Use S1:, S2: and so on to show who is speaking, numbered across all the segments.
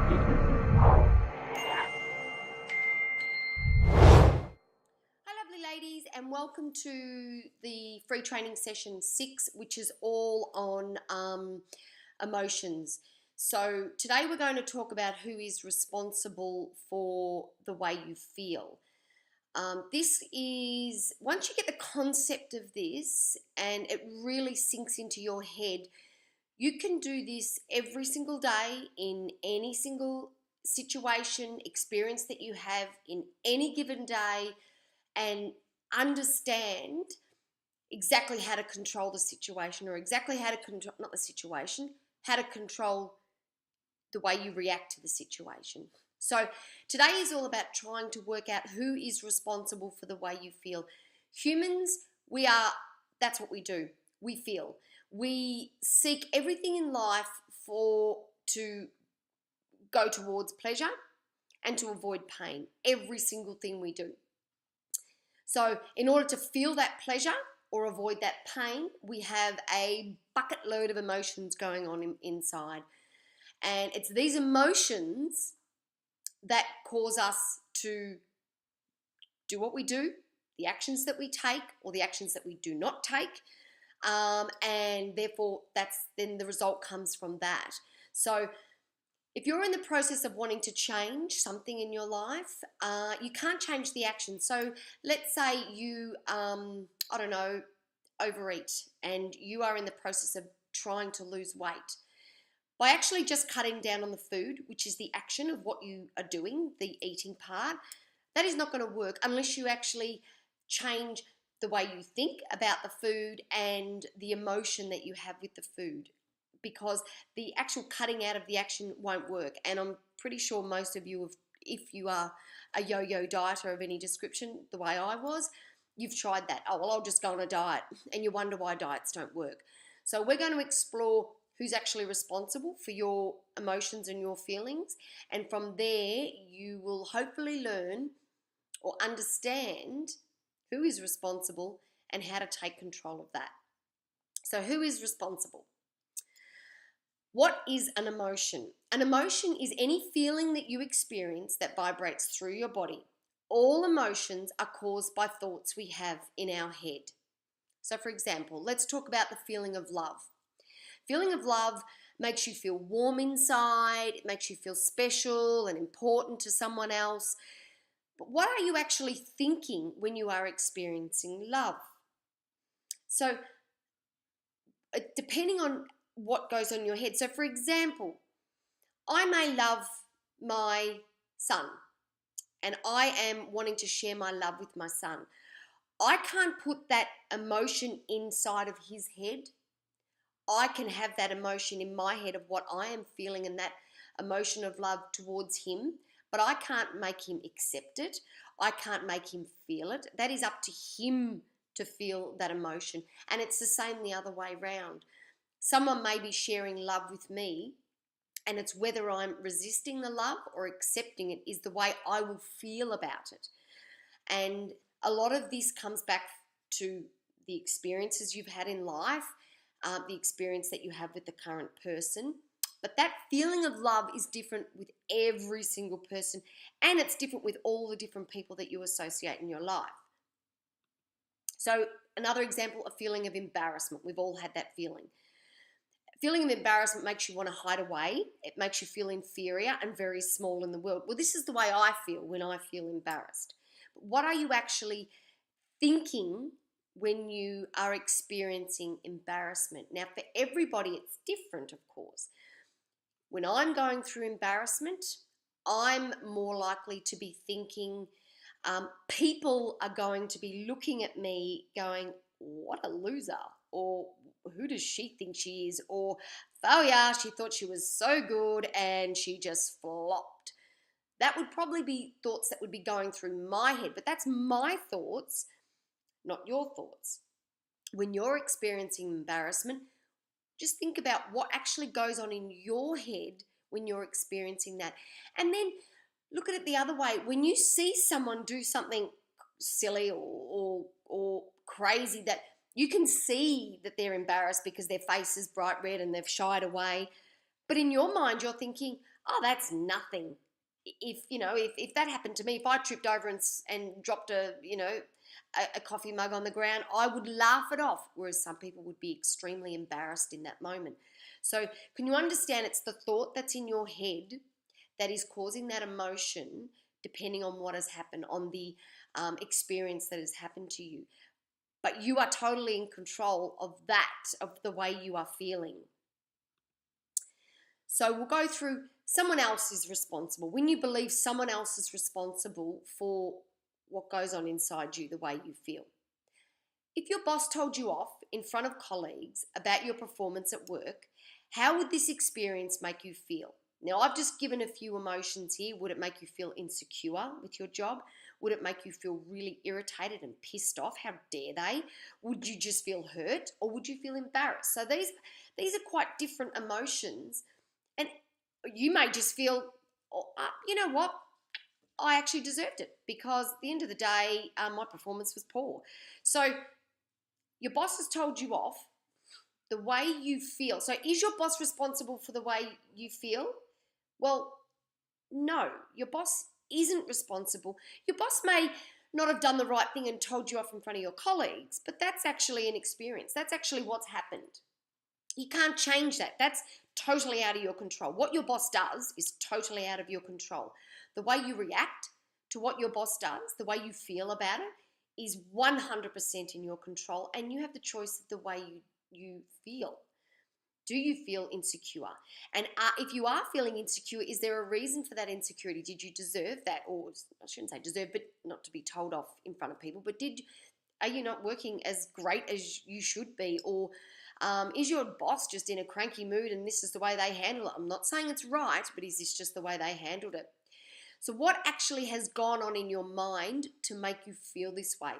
S1: Hi lovely ladies, and welcome to the free training session 6, which is all on emotions. So today we're going to talk about who is responsible for the way you feel. This is, once you get the concept of this and it really sinks into your head, you can do this every single day in any single situation, experience that you have in any given day, and understand exactly how to control the situation, or exactly how to control, not the situation, how to control the way you react to the situation. So today is all about trying to work out who is responsible for the way you feel. Humans, that's what we do. We feel. We seek everything in life to go towards pleasure and to avoid pain. Every single thing we do. So in order to feel that pleasure or avoid that pain, we have a bucket load of emotions going on inside. And it's these emotions that cause us to do what we do, the actions that we take or the actions that we do not take. And therefore, then the result comes from that. So if you're in the process of wanting to change something in your life, you can't change the action. So let's say you, overeat, and you are in the process of trying to lose weight. By actually just cutting down on the food, which is the action of what you are doing, the eating part, that is not going to work unless you actually change the way you think about the food and the emotion that you have with the food, because the actual cutting out of the action won't work. And I'm pretty sure most of you have, if you are a yo-yo dieter of any description, the way I was, you've tried that. Oh, well, I'll just go on a diet, and you wonder why diets don't work. So we're going to explore who's actually responsible for your emotions and your feelings, and from there you will hopefully learn or understand who is responsible and how to take control of that. So who is responsible? What is an emotion? An emotion is any feeling that you experience that vibrates through your body. All emotions are caused by thoughts we have in our head. So for example, let's talk about the feeling of love. Feeling of love makes you feel warm inside, it makes you feel special and important to someone else. But what are you actually thinking when you are experiencing love? So depending on what goes on in your head. So for example, I may love my son and I am wanting to share my love with my son. I can't put that emotion inside of his head. I can have that emotion in my head of what I am feeling and that emotion of love towards him, but I can't make him accept it. I can't make him feel it. That is up to him to feel that emotion. And it's the same the other way round. Someone may be sharing love with me, and it's whether I'm resisting the love or accepting it is the way I will feel about it. And a lot of this comes back to the experiences you've had in life, the experience that you have with the current person. But that feeling of love is different with every single person, and it's different with all the different people that you associate in your life. So another example, a feeling of embarrassment. We've all had that feeling. Feeling of embarrassment makes you want to hide away. It makes you feel inferior and very small in the world. Well, this is the way I feel when I feel embarrassed. But what are you actually thinking when you are experiencing embarrassment? Now, for everybody, it's different, of course. When I'm going through embarrassment, I'm more likely to be thinking, people are going to be looking at me going, what a loser, or who does she think she is, or oh yeah, she thought she was so good and she just flopped. That would probably be thoughts that would be going through my head, but that's my thoughts, not your thoughts. When you're experiencing embarrassment, just think about what actually goes on in your head when you're experiencing that. And then look at it the other way. When you see someone do something silly or crazy, that you can see that they're embarrassed because their face is bright red and they've shied away. But in your mind, you're thinking, oh, that's nothing. If that happened to me, if I tripped over and dropped a coffee mug on the ground, I would laugh it off, whereas some people would be extremely embarrassed in that moment. So can you understand it's the thought that's in your head that is causing that emotion, depending on what has happened, on the experience that has happened to you. But you are totally in control of the way you are feeling. So we'll go through someone else is responsible. When you believe someone else is responsible for what goes on inside you, the way you feel. If your boss told you off in front of colleagues about your performance at work, how would this experience make you feel? Now, I've just given a few emotions here. Would it make you feel insecure with your job? Would it make you feel really irritated and pissed off? How dare they? Would you just feel hurt, or would you feel embarrassed? So these are quite different emotions, and you may just feel, oh, you know what? I actually deserved it, because at the end of the day, my performance was poor. So your boss has told you off. The way you feel. So is your boss responsible for the way you feel? Well, no, your boss isn't responsible. Your boss may not have done the right thing and told you off in front of your colleagues, but that's actually an experience. That's actually what's happened. You can't change that. That's totally out of your control. What your boss does is totally out of your control. The way you react to what your boss does, the way you feel about it, is 100% in your control, and you have the choice of the way you feel. Do you feel insecure? And if you are feeling insecure, is there a reason for that insecurity? Did you deserve that? Or I shouldn't say deserve, but not to be told off in front of people, but are you not working as great as you should be? Or is your boss just in a cranky mood and this is the way they handle it? I'm not saying it's right, but is this just the way they handled it? So what actually has gone on in your mind to make you feel this way?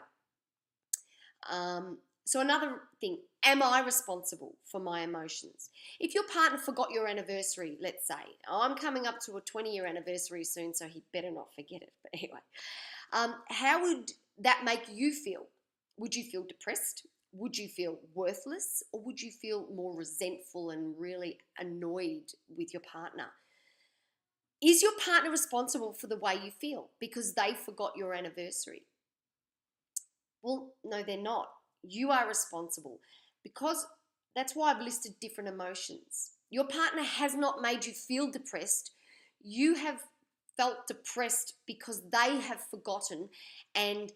S1: So another thing, am I responsible for my emotions? If your partner forgot your anniversary, let's say, I'm coming up to a 20-year anniversary soon, so he better not forget it. But anyway, how would that make you feel? Would you feel depressed? Would you feel worthless? Or would you feel more resentful and really annoyed with your partner? Is your partner responsible for the way you feel because they forgot your anniversary? Well, no, they're not. You are responsible, because that's why I've listed different emotions. Your partner has not made you feel depressed. You have felt depressed because they have forgotten, and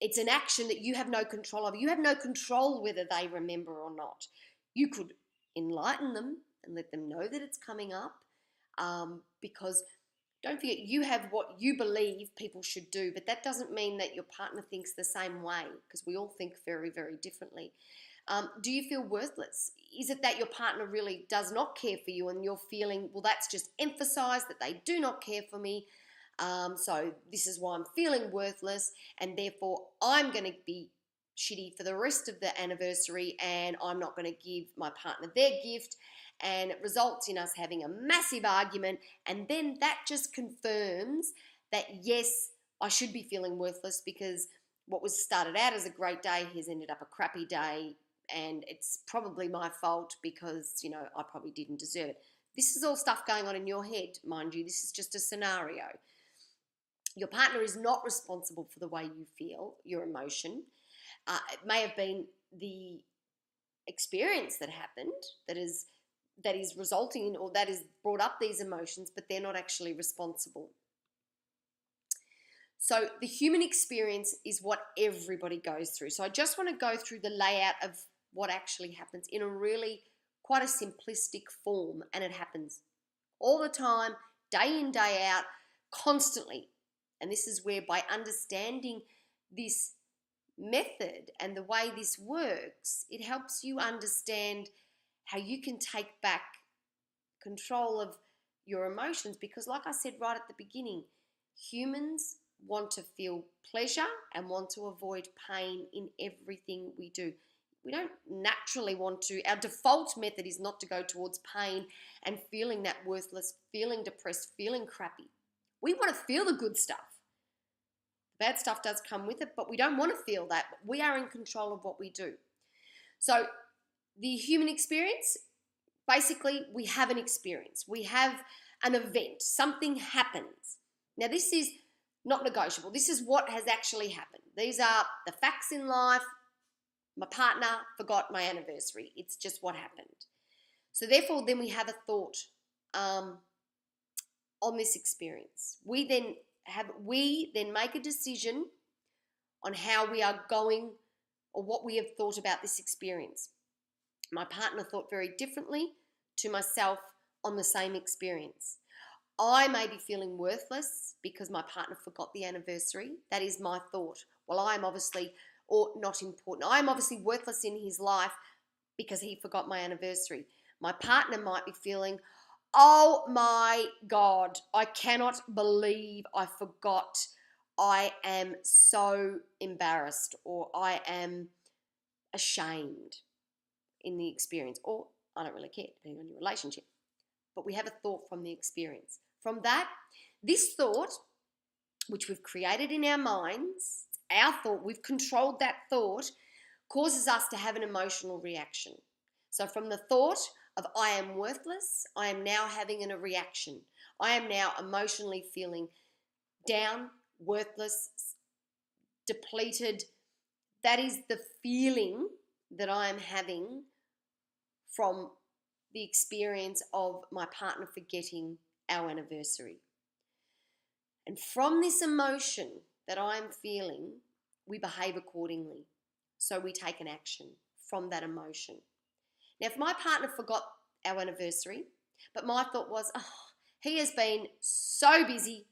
S1: it's an action that you have no control of. You have no control whether they remember or not. You could enlighten them and let them know that it's coming up, because don't forget, you have what you believe people should do, but that doesn't mean that your partner thinks the same way, because we all think very, very differently. Do you feel worthless? Is it that your partner really does not care for you and you're feeling, well, that's just emphasized that they do not care for me, so this is why I'm feeling worthless, and therefore I'm going to be shitty for the rest of the anniversary, and I'm not going to give my partner their gift, and it results in us having a massive argument, and then that just confirms that, yes, I should be feeling worthless, because what was started out as a great day has ended up a crappy day, and it's probably my fault because, I probably didn't deserve it. This is all stuff going on in your head, mind you. This is just a scenario. Your partner is not responsible for the way you feel, your emotion. It may have been the experience that happened that is resulting in, or that has brought up these emotions, but they're not actually responsible. So the human experience is what everybody goes through. So I just want to go through the layout of what actually happens in a really quite a simplistic form, and it happens all the time, day in, day out, constantly. And this is where, by understanding this method and the way this works, it helps you understand how you can take back control of your emotions, because like I said right at the beginning, humans want to feel pleasure and want to avoid pain in everything we do. We don't naturally want to. Our default method is not to go towards pain and feeling that worthless, feeling depressed, feeling crappy. We want to feel the good stuff. The bad stuff does come with it, but we don't want to feel that. We are in control of what we do. So the human experience, basically, we have an experience. We have an event, something happens. Now, this is not negotiable. This is what has actually happened. These are the facts in life. My partner forgot my anniversary. It's just what happened. So therefore, then we have a thought on this experience. We then make a decision on how we are going or what we have thought about this experience. My partner thought very differently to myself on the same experience. I may be feeling worthless because my partner forgot the anniversary. That is my thought. Well, I'm obviously or not important. I'm obviously worthless in his life because he forgot my anniversary. My partner might be feeling, oh my God, I cannot believe I forgot. I am so embarrassed, or I am ashamed in the experience, or I don't really care, depending on your relationship. But we have a thought from the experience. From that, this thought, which we've created in our minds, our thought, we've controlled that thought, causes us to have an emotional reaction. So from the thought of I am worthless, I am now having a reaction. I am now emotionally feeling down, worthless, depleted. That is the feeling that I am having from the experience of my partner forgetting our anniversary. And from this emotion that I'm feeling, we behave accordingly. So we take an action from that emotion. Now, if my partner forgot our anniversary, but my thought was, oh, he has been so busy,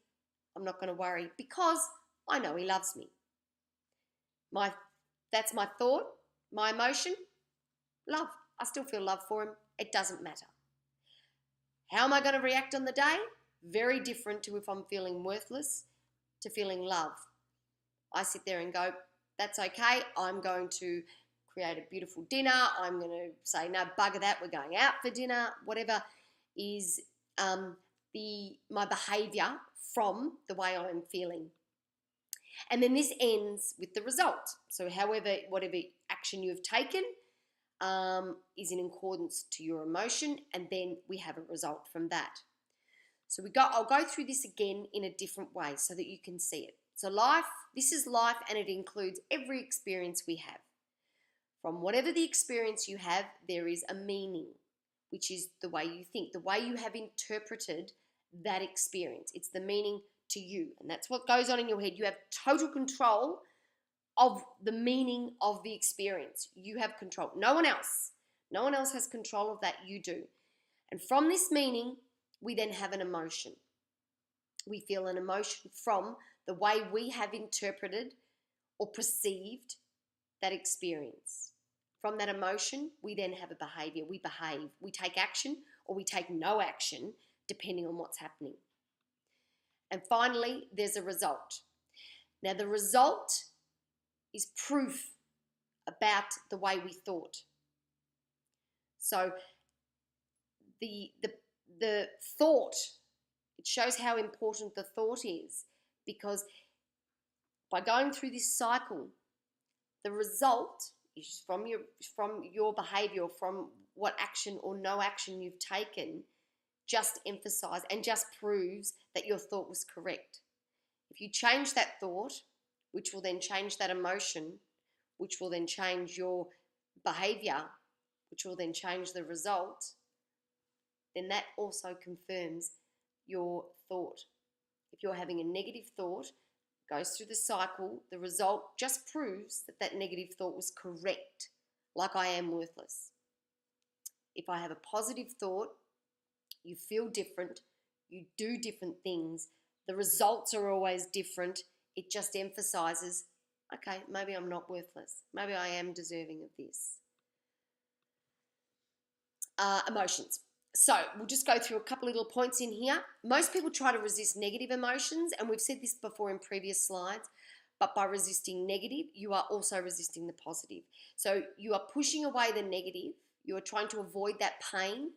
S1: I'm not going to worry because I know he loves me. That's my thought, my emotion, love. I still feel love for him. It doesn't matter. How am I going to react on the day? Very different to if I'm feeling worthless to feeling love. I sit there and go, that's okay. I'm going to create a beautiful dinner. I'm going to say, no, bugger that. We're going out for dinner. Whatever is my behaviour from the way I'm feeling. And then this ends with the result. So whatever action you've taken is in accordance to your emotion, and then we have a result from that. So I'll go through this again in a different way so that you can see it. So this is life, and it includes every experience we have. From whatever the experience you have, there is a meaning, which is the way you think, the way you have interpreted that experience. It's the meaning to you, and that's what goes on in your head. You have total control of the meaning of the experience. You have control. No one else has control of that. You do. And from this meaning, we then have an emotion. We feel an emotion from the way we have interpreted or perceived that experience. From that emotion, we then have a behavior. We behave. We take action or we take no action, depending on what's happening. And finally, there's a result. Now, the result is proof about the way we thought. So the thought, it shows how important the thought is, because by going through this cycle, the result is from your behavior, from what action or no action you've taken, just emphasize and just proves that your thought was correct. If you change that thought, which will then change that emotion, which will then change your behavior, which will then change the result, then that also confirms your thought. If you're having a negative thought, goes through the cycle, the result just proves that that negative thought was correct, like I am worthless. If I have a positive thought, you feel different, you do different things, the results are always different. It just emphasizes, okay, maybe I'm not worthless. Maybe I am deserving of this. Emotions. So we'll just go through a couple little points in here. Most people try to resist negative emotions, and we've said this before in previous slides, but by resisting negative, you are also resisting the positive. So you are pushing away the negative. You are trying to avoid that pain,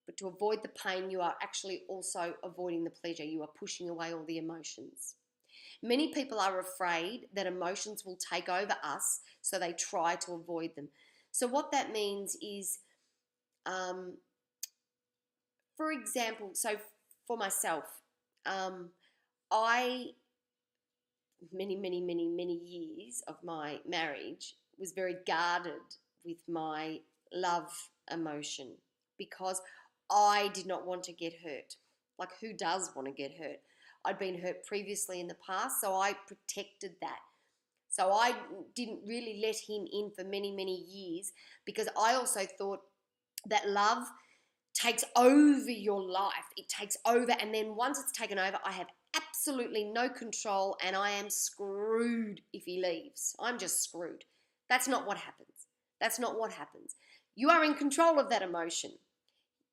S1: but to avoid the pain, you are actually also avoiding the pleasure. You are pushing away all the emotions. Many people are afraid that emotions will take over us, so they try to avoid them. So what that means is, for example, so for myself, I, many years of my marriage, was very guarded with my love emotion because I did not want to get hurt. Like, who does want to get hurt? I'd been hurt previously in the past, so I protected that. So I didn't really let him in for many years because I also thought that love takes over your life. It takes over, and then once it's taken over, I have absolutely no control and I am screwed if he leaves. I'm just screwed. That's not what happens. That's not what happens. You are in control of that emotion.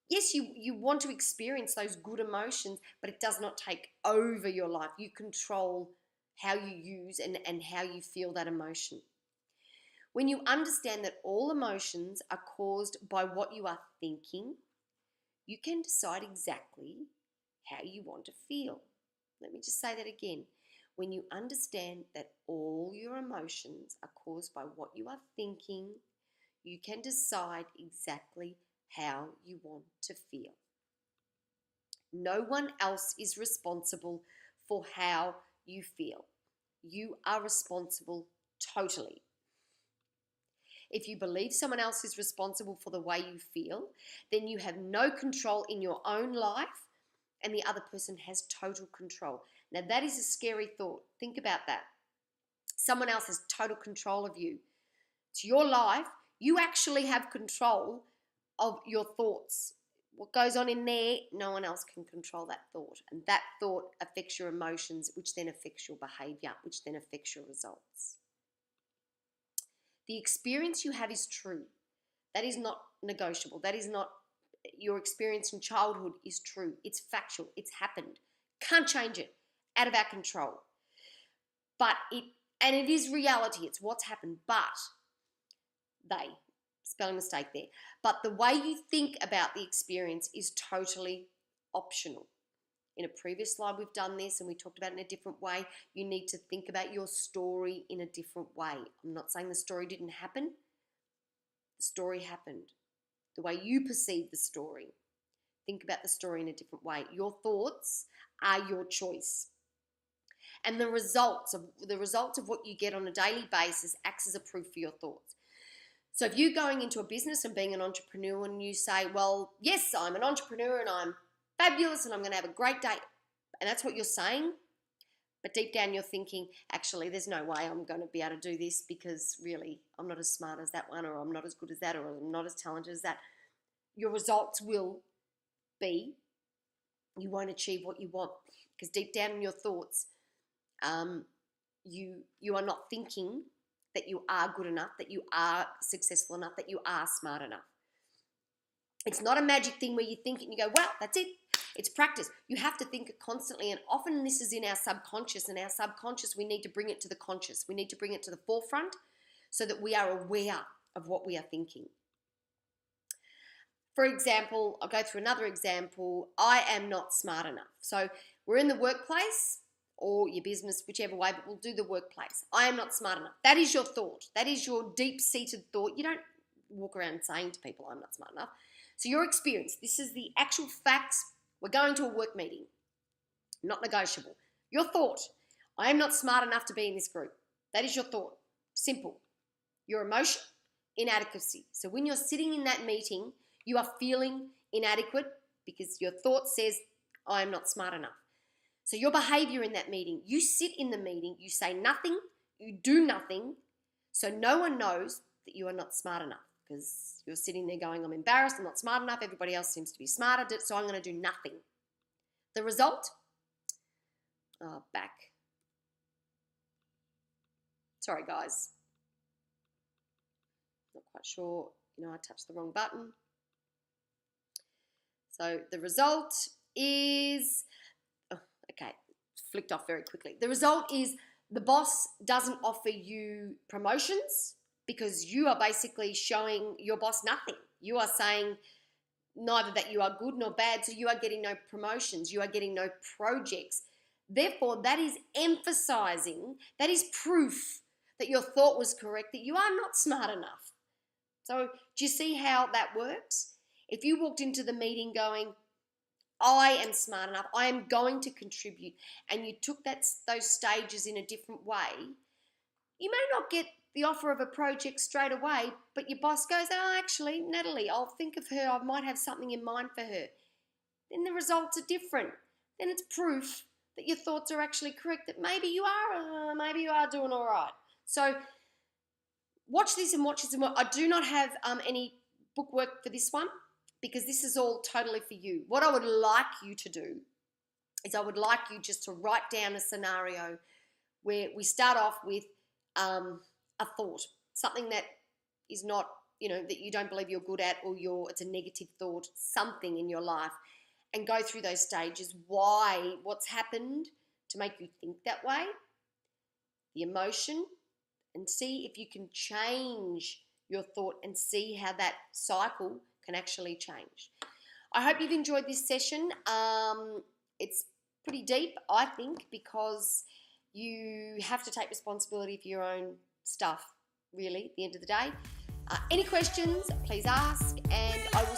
S1: Yes, you want to experience those good emotions, but it does not take over your life. You control how you use and how you feel that emotion. When you understand that all emotions are caused by what you are thinking, you can decide exactly how you want to feel. Let me just say that again. When you understand that all your emotions are caused by what you are thinking, you can decide exactly how you want to feel. No one else is responsible for how you feel. You are responsible totally. If you believe someone else is responsible for the way you feel, then you have no control in your own life and the other person has total control. Now, that is a scary thought. Think about that. Someone else has total control of you. It's your life. You actually have control of your thoughts. What goes on in there, no one else can control that thought. And that thought affects your emotions, which then affects your behavior, which then affects your results. The experience you have is true. That is not negotiable. That is not, your experience in childhood is true. It's factual. It's happened. Can't change it. Out of our control. But it is reality. It's what's happened. But spelling mistake there. But the way you think about the experience is totally optional. In a previous slide, we've done this and we talked about it in a different way. You need to think about your story in a different way. I'm not saying the story didn't happen. The story happened. The way you perceive the story. Think about the story in a different way. Your thoughts are your choice. And the results of what you get on a daily basis acts as a proof for your thoughts. So if you're going into a business and being an entrepreneur and you say, well, yes, I'm an entrepreneur and I'm fabulous and I'm going to have a great day, and that's what you're saying, but deep down you're thinking, actually, there's no way I'm going to be able to do this because really I'm not as smart as that one, or I'm not as good as that, or I'm not as talented as that. Your results will be you won't achieve what you want because deep down in your thoughts, you are not thinking that you are good enough, that you are successful enough, that you are smart enough. It's not a magic thing where you think it and you go, well, that's it. It's practice. You have to think it constantly, and often this is in our subconscious, and our subconscious, we need to bring it to the conscious. We need to bring it to the forefront so that we are aware of what we are thinking. For example, I'll go through another example. I am not smart enough. So we're in the workplace or your business, whichever way, but we'll do the workplace. I am not smart enough. That is your thought. That is your deep-seated thought. You don't walk around saying to people, I'm not smart enough. So your experience, this is the actual facts. We're going to a work meeting. Not negotiable. Your thought, I am not smart enough to be in this group. That is your thought. Simple. Your emotion, inadequacy. So when you're sitting in that meeting, you are feeling inadequate because your thought says, I am not smart enough. So your behavior in that meeting, you sit in the meeting, you say nothing, you do nothing, so no one knows that you are not smart enough because you're sitting there going, I'm embarrassed, I'm not smart enough, everybody else seems to be smarter, so I'm going to do nothing. The result? Back. Sorry, guys. Not quite sure. I touched the wrong button. So the result is, flicked off very quickly. The result is the boss doesn't offer you promotions because you are basically showing your boss nothing. You are saying neither that you are good nor bad, so you are getting no promotions, you are getting no projects. Therefore, that is emphasizing, that is proof that your thought was correct, that you are not smart enough. So do you see how that works? If you walked into the meeting going, I am smart enough, I am going to contribute, and you took those stages in a different way, you may not get the offer of a project straight away, but your boss goes, oh, actually, Natalie, I'll think of her, I might have something in mind for her. Then the results are different. Then it's proof that your thoughts are actually correct, that maybe you are doing all right. So watch this and watch this and watch. I do not have any bookwork for this one because this is all totally for you. What I would like you to do is I would like you just to write down a scenario where we start off with a thought, something that is not, that you don't believe you're good at, or it's a negative thought, something in your life, and go through those stages. Why? What's happened to make you think that way? The emotion, and see if you can change your thought and see how that cycle can actually change. I hope you've enjoyed this session. It's pretty deep, I think, because you have to take responsibility for your own stuff, really, at the end of the day. Any questions, please ask, and I will